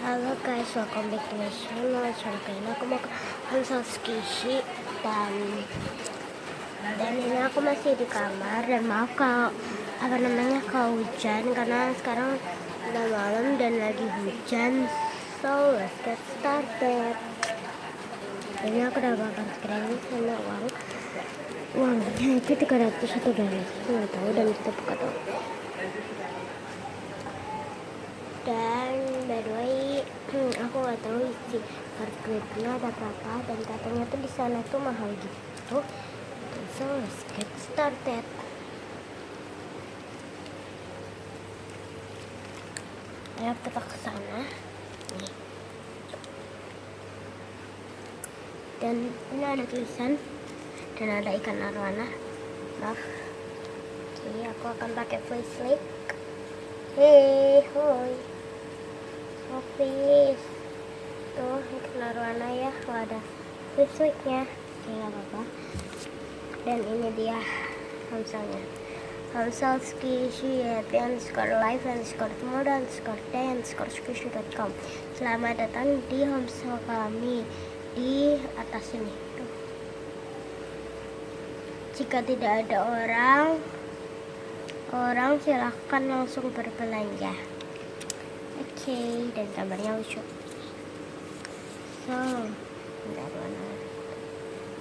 Halo guys, welcome back to my channel. Kali ini aku mau ke Hansol Skishi dan ini aku masih di kamar. Dan maaf kalau kehujan karena sekarang udah malam dan lagi hujan. So let's get started. Ini aku udah bakar screen sama uangnya itu 300 atau $200, aku nggak tahu, dan kita buka dulu. Dan by the way, aku nggak tahu isi kartu kreditnya ada berapa, dan katanya tuh di sana tuh mahal gitu. So let's get started. Ayo kita ke sana. Nih. Dan ini ada tulisan dan ada ikan arwana. Maaf. Oke, aku akan pakai flashlight. Hei, hoi. Office. Tuh, ikan arwana ya. Ada flashlightnya. Oke, nggak apa-apa. Dan ini dia Hamsalnya. Hansol Skishi @_live_day_ski.com. Selamat datang di Hamsal kami di atas ini. Tuh. Jika tidak ada orang silahkan langsung berbelanja. Oke, dan gambarnya lucu. So,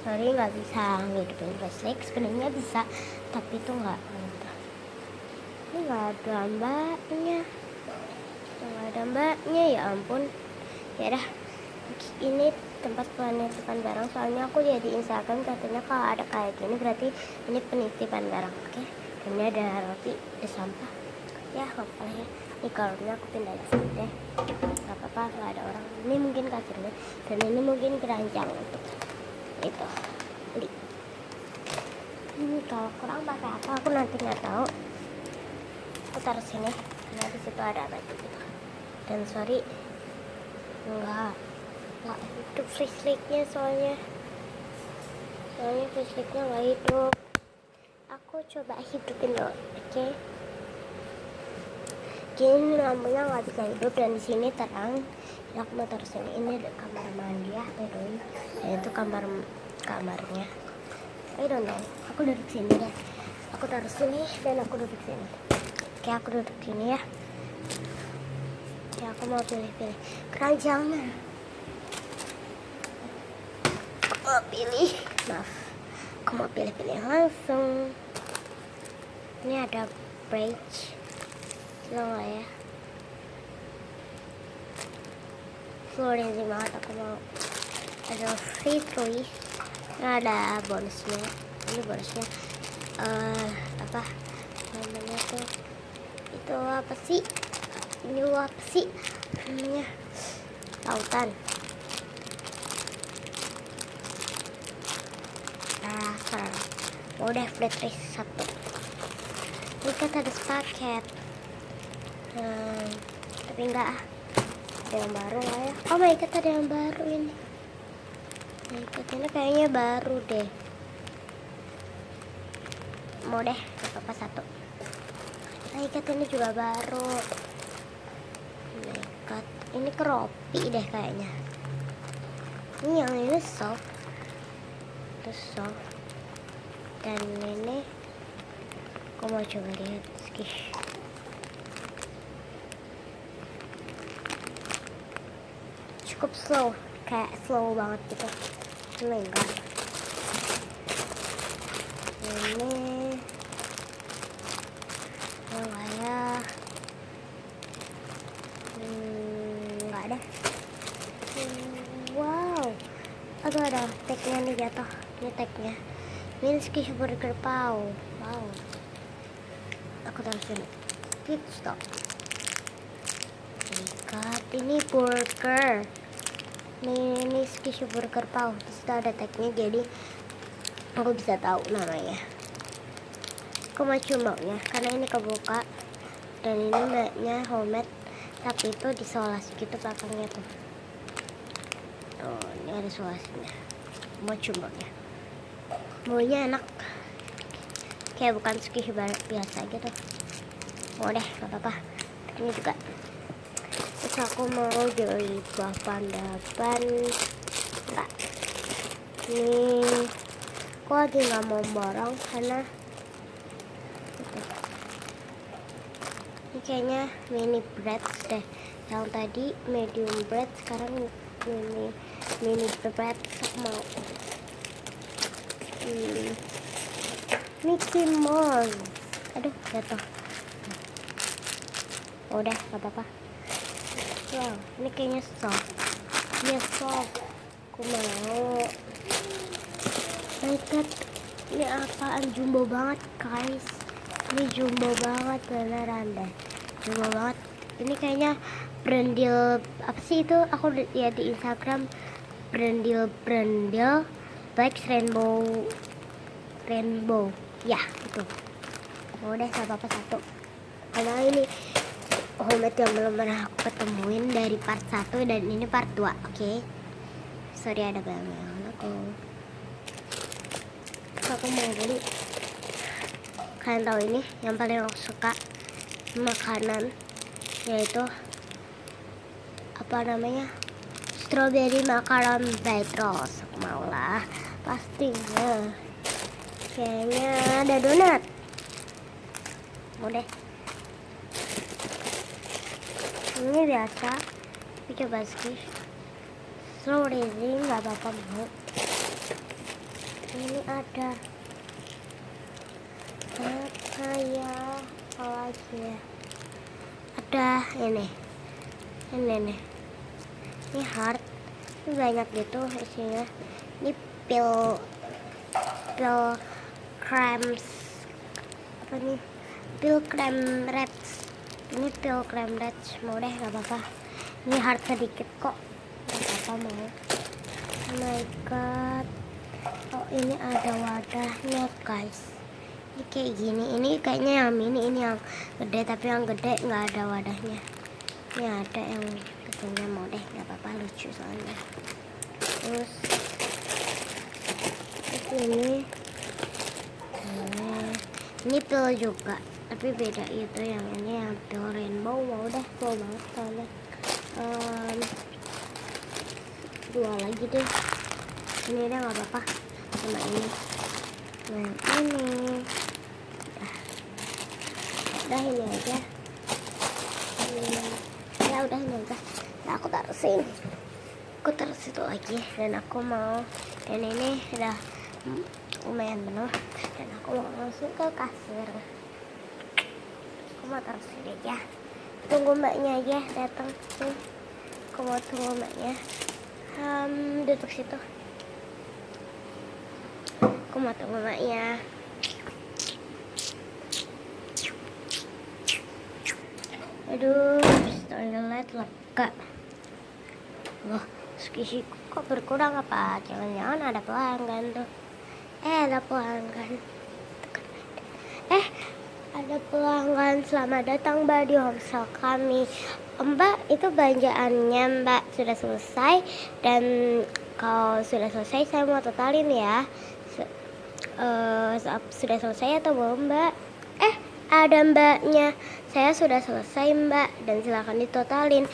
sorry nggak bisa ngidupin flashlight. Sebenarnya bisa, tapi itu nggak. Ini nggak ada mbaknya, ya ampun. Ya dah, ini tempat penitipan barang. Soalnya aku lihat di Instagram katanya kalau ada kayak gini berarti ini penitipan barang. Oke, dan ini ada roti, ada sampah. Ya nggak apa-apa ya. Ini kalornya aku pindah di sini deh. Nggak apa-apa, nggak ada orang. Ini mungkin kasirnya, dan ini mungkin keranjang untuk itu beli. Kalau kurang pakai apa aku nanti nggak tahu. Aku taruh sini karena di situ ada baju gitu. Dan sorry nggak hidup flashlightnya, soalnya flashlightnya nggak hidup. Aku coba hidupin dulu. Oke. Gini lampunya nggak bisa hidup dan di sini terang. Ya, aku mau taruh sini. Ini ada kamar mandi ya, bedoin. Dan itu kamarnya. I don't know. Aku duduk sini deh. Aku taruh sini dan aku duduk sini. Oke, aku duduk sini ya. Ya, aku mau pilih keranjangnya. Aku mau pilih langsung. Ini ada bridge. Loh ya. Florin sih banget, aku mau. Ada free toys. Ada bonusnya. Ini bonusnya apa namanya tuh? Itu apa sih? Ini apa sih namanya? Lautan. Racer. Udah flat race 1. Ini kan ada paket. Tapi enggak ada yang baru lah ya. Oh my god, ada yang baru ini. Ini kayaknya baru deh. Mau deh, apa satu. Ini juga baru. Oh my god, ini keropi deh kayaknya. Ini yang ini soft. Terus soft. Dan ini aku mau coba lihat skish. Cukup slow, kayak slow banget gitu. Ini enggak. Ini kayak enggak ada. Wow, aduh, ada tagnya nih jatuh. Ini tagnya Minsky Burger Pau. Wow, aku taruh sini. Pit stop. Ikat ini burger. Ini Skish Burger Pau. Disitu ada tagnya, jadi aku bisa tahu namanya. Aku mau maunya karena ini kebuka dan ini mbaknya homemade, tapi itu disolas gitu belakangnya tuh. Oh, ini ada solasinya. Mau maunya. Maunya enak. Kayak bukan Skish biasa gitu. Mau deh, gak apa-apa. Ini juga Terus aku mau beli papan. Enggak. Nih, aku lagi nggak mau borong karena ini kayaknya mini bread deh. Yang tadi medium bread, sekarang mini bread. Aku mau Mickey Mouse. Aduh, jatuh. Udah, gak apa-apa. Wow, ini kayaknya soft. Iya, soft. Aku mau. My God, ini apaan? Jumbo banget, guys. Ini jumbo banget, beneran deh. Jumbo banget. Ini kayaknya brandil, apa sih itu? Aku lihat di Instagram. Brandil Black Rainbow. Ya, itu. Udah, gak apa-apa satu. Karena ini homemade yang belum pernah aku ketemuin dari part 1 dan ini part 2, oke? Sorry ada bayangan aku mau beli. Kalian tahu ini yang paling aku suka makanan, yaitu apa namanya, strawberry macaron Petros. Aku mau lah pastinya. Kayaknya ada donat. Mau deh. Ini biasa, tapi coba sih strawberry nggak apa-apa mau. Ini ada apa ya, apa lagi ya, ada ini heart, ini banyak gitu isinya. Ini pil creams, apa nih, pil cream reds. Ini pil cream reds, mau deh gak apa-apa. Ini heart sedikit kok, gak apa-apa mau. Oh my God. Oh, ini ada wadahnya, guys. Ini kayak gini. Ini kayaknya yang mini, ini yang gede, tapi yang gede nggak ada wadahnya. Ini ada yang kecilnya, mau deh, nggak apa-apa, lucu soalnya. Terus ini pil juga, tapi beda itu. Yang ini yang pil rainbow, mau deh, mau banget soalnya. Dua lagi deh. Ini udah nggak apa-apa sama ini. Nah, ini udah ini aja. Ya udah ini aja. Nah, aku taruh sini. Aku taruh situ lagi. Dan aku mau, dan ini udah lumayan penuh. Dan aku mau langsung ke kasir. Aku mau taruh sini aja. Tunggu mbaknya aja datang sih. Aku mau tunggu mbaknya. Duduk situ. Aku mau tunggu mbaknya. Aduh, toilet lega. Wah, skisi kok berkurang apa? Jangan-jangan ada pelanggan tuh. Ada pelanggan. Ada pelanggan. Selamat datang Mbak di Homestay kami. Mbak, itu belanjaannya Mbak sudah selesai. Dan kalau sudah selesai saya mau totalin ya. Sudah selesai atau belum Mbak? Ada mbaknya. Saya sudah selesai Mbak, dan silakan ditotalin.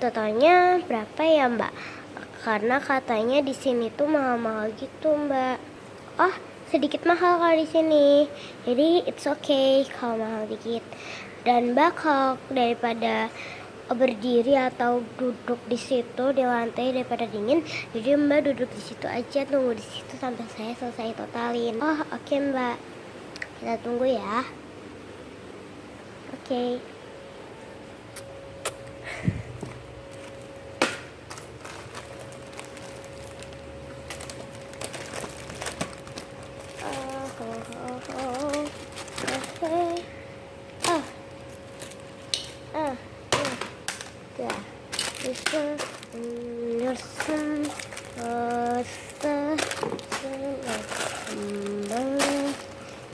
Totalnya berapa ya Mbak? Karena katanya di sini tuh mahal-mahal gitu Mbak. Oh, sedikit mahal kalau di sini. Jadi it's okay kalau mahal dikit. Dan Mbak, kalau daripada berdiri atau duduk di situ di lantai daripada dingin, jadi Mbak duduk di situ aja, tunggu di situ sampai saya selesai totalin. Oh, oke Mbak. Kita tunggu ya. Oke.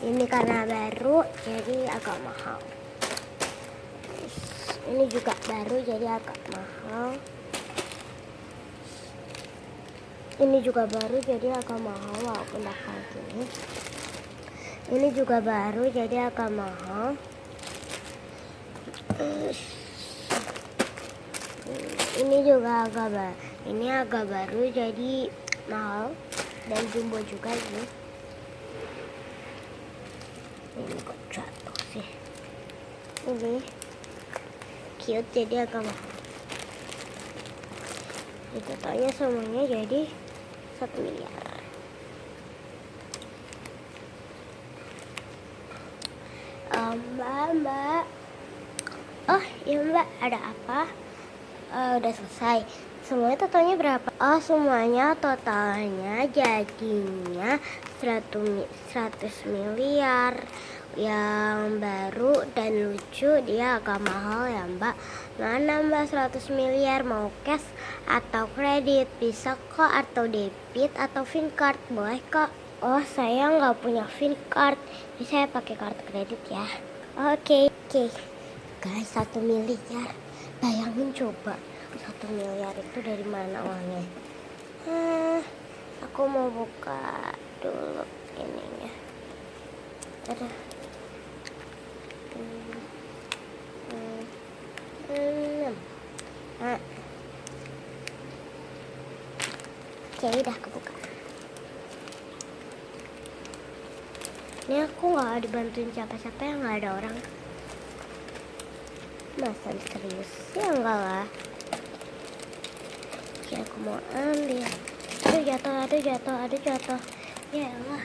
Ini karena baru jadi agak mahal. Ini juga baru jadi agak mahal. Ini juga baru jadi agak mahal walaupun mahal gini. Ini juga baru jadi agak mahal. Ini juga ini agak baru jadi mahal dan jumbo juga ini. Ini kok jatuh sih. Ini cute jadi agak mahal. Itu totalnya semuanya jadi 1 miliar. Mbak. Oh iya mbak, ada apa? Udah selesai. Semuanya totalnya berapa? Oh semuanya totalnya jadinya 100 miliar. Yang baru dan lucu dia agak mahal ya mbak. Mana mbak 100 miliar, mau cash atau kredit? Bisa kok, atau debit atau VinCard, boleh kok. Oh saya nggak punya VinCard, jadi saya pakai kartu kredit ya. Oke. Guys, 1 miliar. Bayangin coba, 1 miliar itu dari mana uangnya? Aku mau buka dulu ininya. Ada. Oke, udah kebuka. Ini aku nggak dibantuin siapa-siapa, yang nggak ada orang. Masa serius? Ya enggak lah. Oke, aku mau ambil. Aduh jatuh. Ya Allah.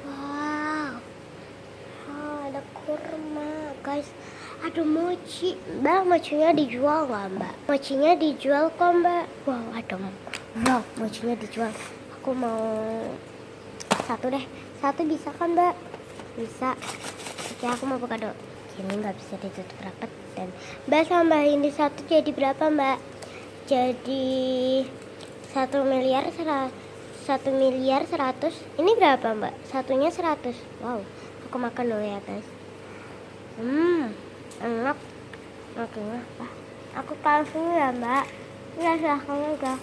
Wow. Oh, ada kurma, guys. Ada mochi. Mbak, mochinya dijual nggak mbak? Mochinya dijual kok mbak. Wow, ada. Wow, mochinya dijual. Aku mau 1 deh. 1 bisa kan mbak? Bisa. Oke, aku mau buka dulu. Ini nggak bisa ditutup rapat. Dan mbak tambahin di 1 jadi berapa mbak? Jadi 1 miliar 100. Ini berapa mbak? Satunya 100. Wow, aku makan dulu ya guys. Enak. Makanya apa? Aku langsung ya mbak. Ya silahkan aja.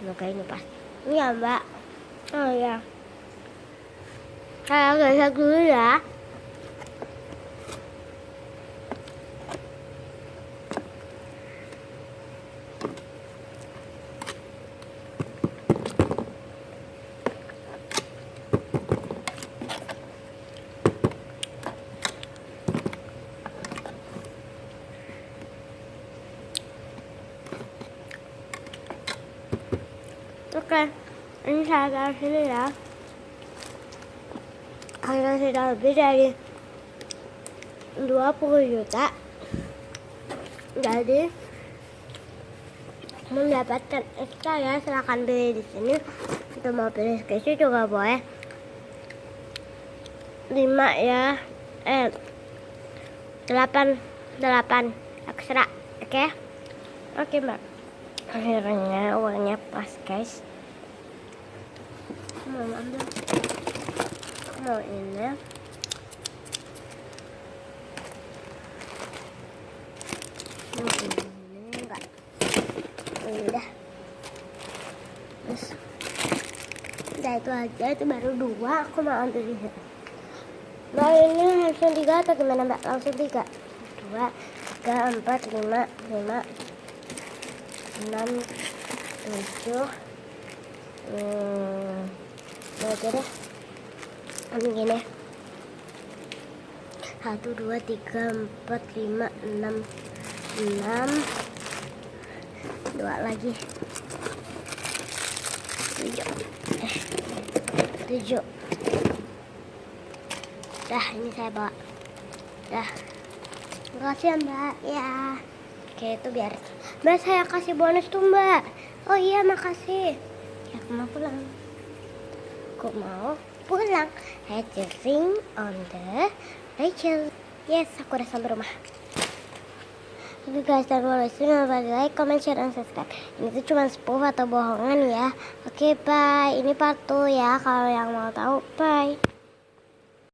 Semoga ini pas. Ini ya mbak. Oh ya. Saya geser dulu ya. Oke, ini saya taruh sini ya. Karena sudah lebih dari 20 juta, jadi mendapatkan ekstra ya. Silahkan beli di sini. Untuk mau pilih keju juga boleh. 5 ya. 8 ekstra. Oke mbak. Akhirnya uangnya pas guys. Mau ambil. Mau ini. Ini enggak. Ini udah. Terus udah itu aja, itu baru 2. Aku mau ambil ini. Mbak, ini langsung 3 atau gimana mbak? Langsung 3. 2, 3, 4, 5, 6, 7. Aja deh. Ini gini. 1, 2, 3, 4, 5, 6. 2 lagi. 7. Dah, ini saya bawa. Dah. Makasih ya mbak. Ya. Oke, itu biar mbak saya kasih bonus tuh mbak. Oh iya, makasih. Ya, aku mau pulang. Racing on the Rachel. Yes, aku udah sampai rumah. Oke guys, jangan lupa like, comment, share, dan subscribe. Ini tuh cuma spoof atau bohongan ya. Oke, bye. Ini part 2 ya, kalau yang mau tahu. Bye.